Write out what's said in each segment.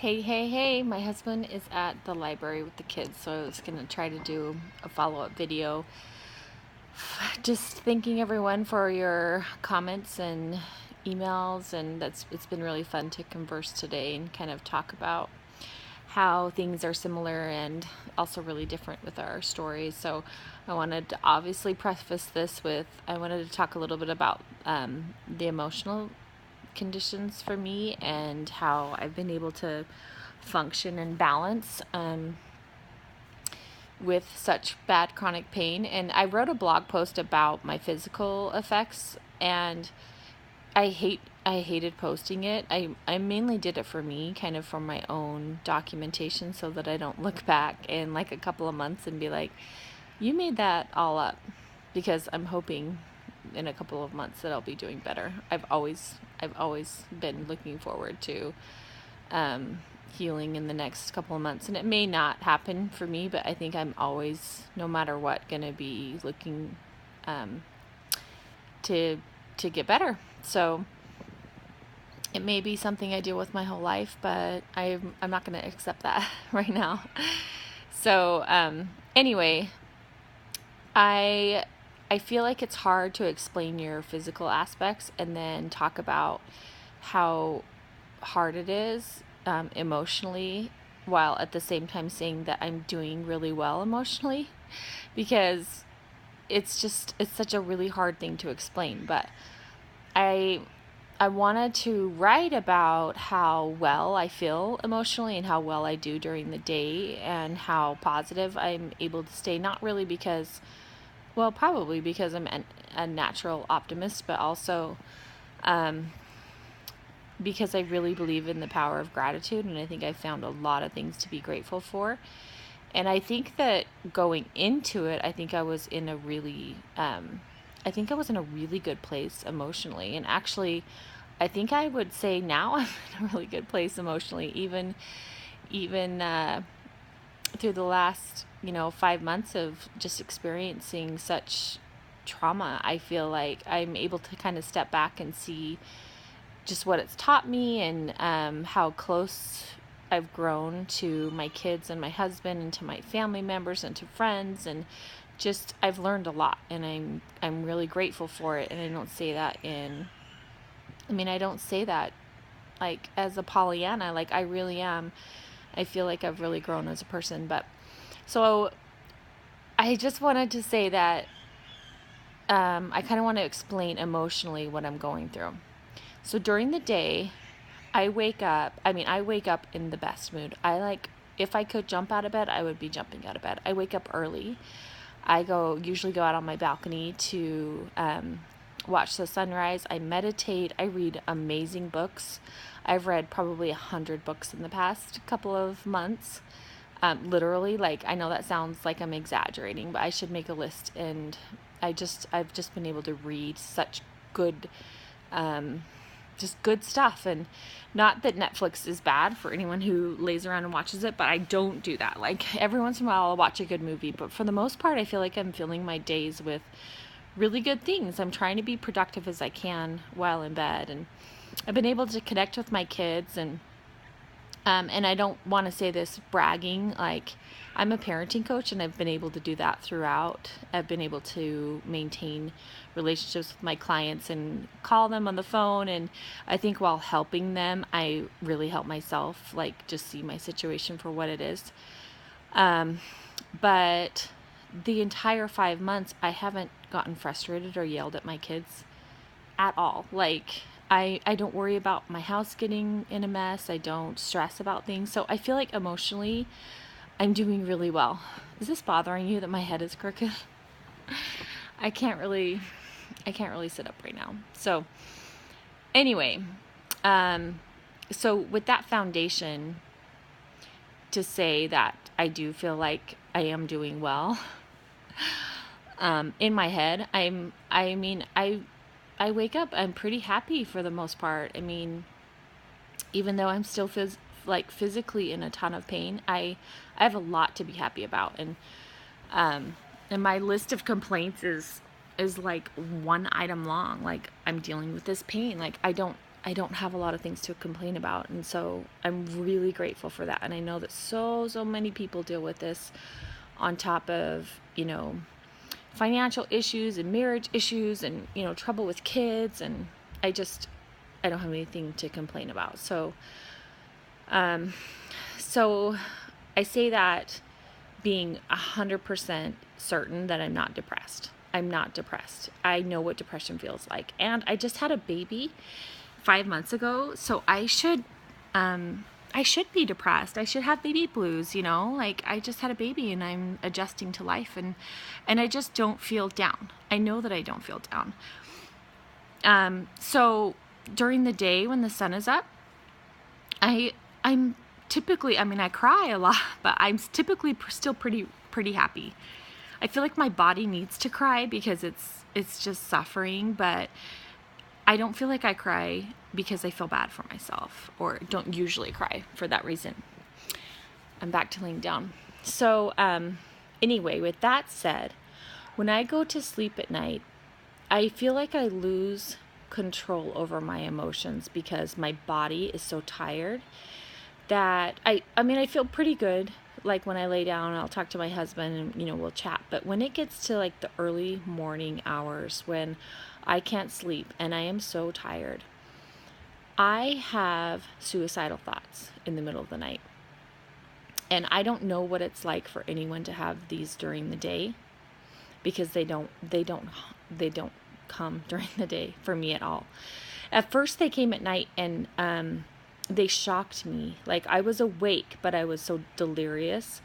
Hey, my husband is at the library with the kids, so I was going to try to do a follow-up video. Just thanking everyone for your comments and emails, and it's been really fun to converse today and kind of talk about how things are similar and also really different with our stories. So I wanted to obviously preface this with I wanted to talk a little bit about the emotional conditions for me and how I've been able to function and balance with such bad chronic pain. And I wrote a blog post about my physical effects, and I hated posting it. I mainly did it for me, kind of for my own documentation, so that I don't look back in like a couple of months and be like, you made that all up, because I'm hoping in a couple of months that I'll be doing better. I've always been looking forward to healing in the next couple of months, and it may not happen for me, but I think I'm always, no matter what, gonna be looking to get better. So it may be something I deal with my whole life, but I'm not gonna accept that right now. So anyway, I feel like it's hard to explain your physical aspects and then talk about how hard it is emotionally, while at the same time saying that I'm doing really well emotionally, because it's such a really hard thing to explain. But I wanted to write about how well I feel emotionally and how well I do during the day and how positive I'm able to stay, not really because, well, probably because I'm a natural optimist, but also because I really believe in the power of gratitude, and I think I've found a lot of things to be grateful for. And I think that going into it, I think I was in a really good place emotionally. And actually, I think I would say now I'm in a really good place emotionally, even through the last 5 months of just experiencing such trauma. I feel like I'm able to kind of step back and see just what it's taught me, and how close I've grown to my kids and my husband and to my family members and to friends, and just I've learned a lot, and I'm really grateful for it. And I don't say that like as a Pollyanna. Like, I really am. I feel like I've really grown as a person. But so I just wanted to say that I kind of want to explain emotionally what I'm going through. So during the day, I wake up in the best mood. If I could jump out of bed, I would be jumping out of bed. I wake up early. I usually go out on my balcony to watch the sunrise. I meditate. I read amazing books. I've read probably 100 books in the past couple of months. Literally, like, I know that sounds like I'm exaggerating, but I should make a list. And I've just been able to read such good just good stuff. And not that Netflix is bad for anyone who lays around and watches it, but I don't do that. Like, every once in a while I'll watch a good movie, but for the most part I feel like I'm filling my days with really good things. I'm trying to be productive as I can while in bed, and I've been able to connect with my kids, and I don't want to say this bragging, like, I'm a parenting coach, and I've been able to do that throughout. I've been able to maintain relationships with my clients and call them on the phone. And I think while helping them, I really help myself, like, just see my situation for what it is. But the entire 5 months, I haven't gotten frustrated or yelled at my kids at all. Like, I don't worry about my house getting in a mess. I don't stress about things. So I feel like emotionally I'm doing really well. Is this bothering you that my head is crooked? I can't really sit up right now. So anyway, so with that foundation, to say that I do feel like I am doing well, in my head, I wake up, I'm pretty happy for the most part. I mean, even though I'm still physically in a ton of pain, I have a lot to be happy about. And my list of complaints is like one item long. Like, I'm dealing with this pain. Like, I don't I don't have a lot of things to complain about. And so I'm really grateful for that. And I know that so many people deal with this on top of, financial issues and marriage issues and, trouble with kids. And I don't have anything to complain about. So I say that being 100% certain that I'm not depressed. I'm not depressed. I know what depression feels like. And I just had a baby 5 months ago, so I should be depressed. I should have baby blues, like I just had a baby and I'm adjusting to life, and I just don't feel down. I know that I don't feel down. So during the day when the sun is up, I'm typically, I cry a lot, but I'm typically still pretty happy. I feel like my body needs to cry because it's just suffering, but I don't feel like I cry because I feel bad for myself, or don't usually cry for that reason. I'm back to laying down. So anyway, with that said, when I go to sleep at night, I feel like I lose control over my emotions because my body is so tired that I feel pretty good. Like when I lay down, I'll talk to my husband and, we'll chat. But when it gets to like the early morning hours when I can't sleep and I am so tired, I have suicidal thoughts in the middle of the night. And I don't know what it's like for anyone to have these during the day, because they don't come during the day for me at all. At first they came at night, and they shocked me. Like I was awake, but I was so delirious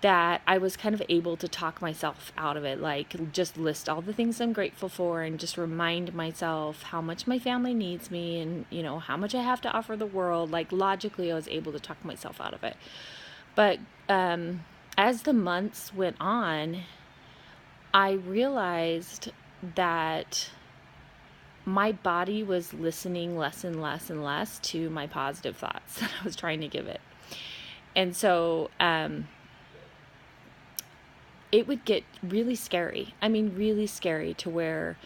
that I was kind of able to talk myself out of it. Like just list all the things I'm grateful for and just remind myself how much my family needs me and, how much I have to offer the world. Like logically I was able to talk myself out of it. But as the months went on, I realized that my body was listening less and less and less to my positive thoughts that I was trying to give it. And so it would get really scary. Really scary, to where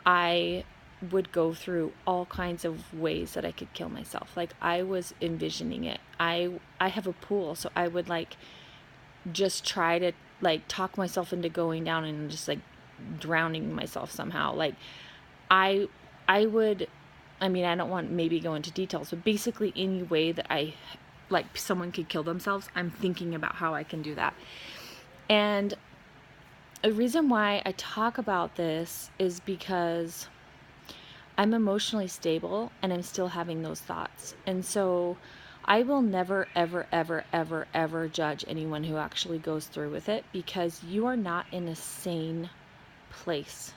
I would go through all kinds of ways that I could kill myself. Like I was envisioning it. I have a pool, so I would just try to talk myself into going down and just drowning myself somehow. Like I would, I don't want maybe go into details, but basically any way that someone could kill themselves, I'm thinking about how I can do that. And a reason why I talk about this is because I'm emotionally stable and I'm still having those thoughts. And so I will never, ever, ever, ever, ever judge anyone who actually goes through with it, because you are not in a sane place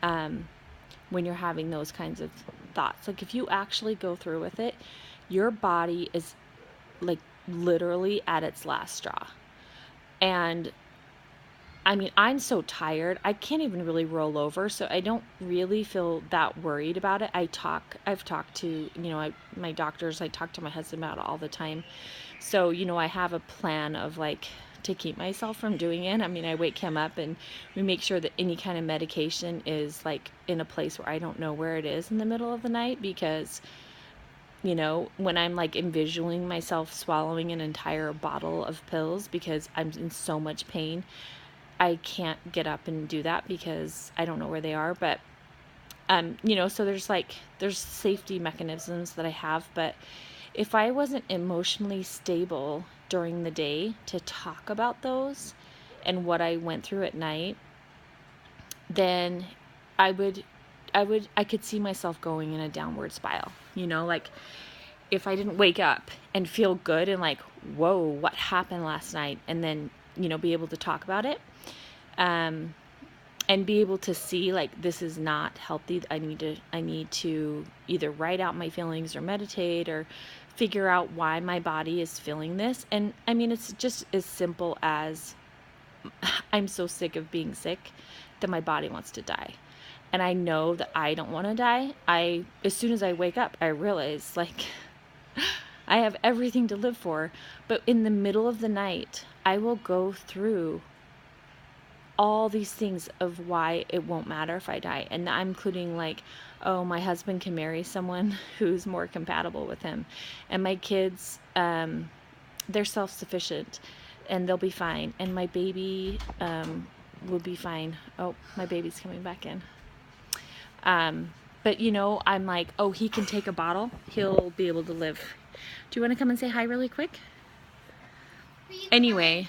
when you're having those kinds of thoughts. Like if you actually go through with it, your body is literally at its last straw. And I'm so tired, I can't even really roll over, so I don't really feel that worried about it. I've talked to, my doctors, I talk to my husband about it all the time. So, I have a plan of to keep myself from doing it. I wake him up and we make sure that any kind of medication is in a place where I don't know where it is in the middle of the night, because when I'm envisioning myself swallowing an entire bottle of pills because I'm in so much pain, I can't get up and do that because I don't know where they are. But so there's safety mechanisms that I have. But if I wasn't emotionally stable during the day to talk about those and what I went through at night, then I could see myself going in a downward spiral. If I didn't wake up and feel good and whoa, what happened last night, and then be able to talk about it, and be able to see this is not healthy. I need to either write out my feelings or meditate or figure out why my body is feeling this. And it's just as simple as I'm so sick of being sick that my body wants to die. And I know that I don't want to die. As soon as I wake up, I realize I have everything to live for. But in the middle of the night, I will go through all these things of why it won't matter if I die. And I'm including like, oh, my husband can marry someone who's more compatible with him. And my kids, they're self-sufficient and they'll be fine. And my baby will be fine. Oh, my baby's coming back in. But you know, I'm like, oh, he can take a bottle. He'll be able to live. Do you want to come and say hi really quick? Anyway,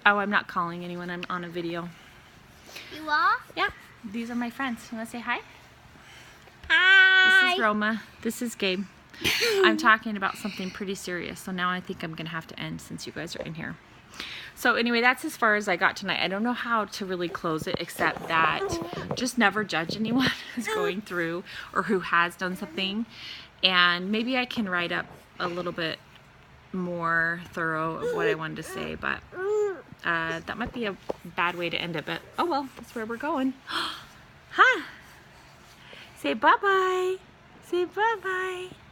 oh, I'm not calling anyone. I'm on a video. You are? Yeah, these are my friends. You want to say hi? Hi. This is Roma. This is Gabe. I'm talking about something pretty serious, so now I think I'm going to have to end since you guys are in here. So anyway, that's as far as I got tonight. I don't know how to really close it except that just never judge anyone who's going through or who has done something. And maybe I can write up a little bit more thorough of what I wanted to say, but that might be a bad way to end it, but oh well, that's where we're going. Huh? Say bye-bye. Say bye-bye.